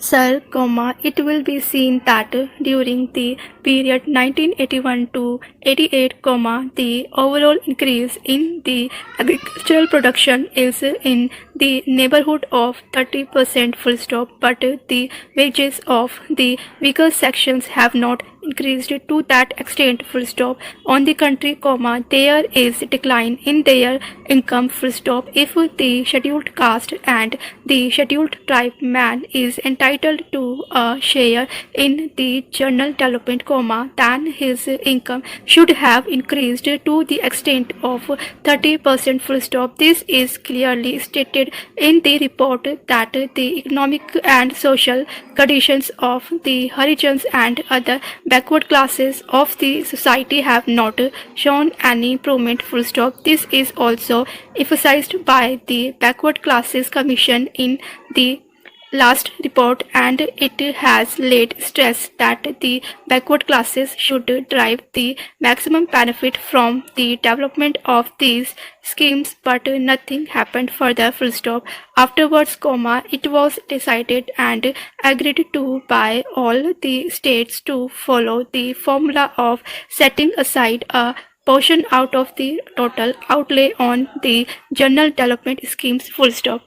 Sir, it will be seen that during the period 1981 to 88, the overall increase in the agricultural production is in the neighborhood of 30% full stop, but the wages of the weaker sections have not increased to that extent full stop. On the contrary, there is decline in their income full stop. If the scheduled caste and the scheduled tribe man is entitled to a share in the general development, then his income should have increased to the extent of 30% full stop. This is clearly stated in the report that the economic and social conditions of the Harijans and other backward classes of the society have not shown any improvement full stop. This is also emphasized by the Backward Classes Commission in the last report, and it has laid stress that the backward classes should derive the maximum benefit from the development of these schemes, but nothing happened further full stop. Afterwards, it was decided and agreed to by all the states to follow the formula of setting aside a portion out of the total outlay on the general development schemes full stop.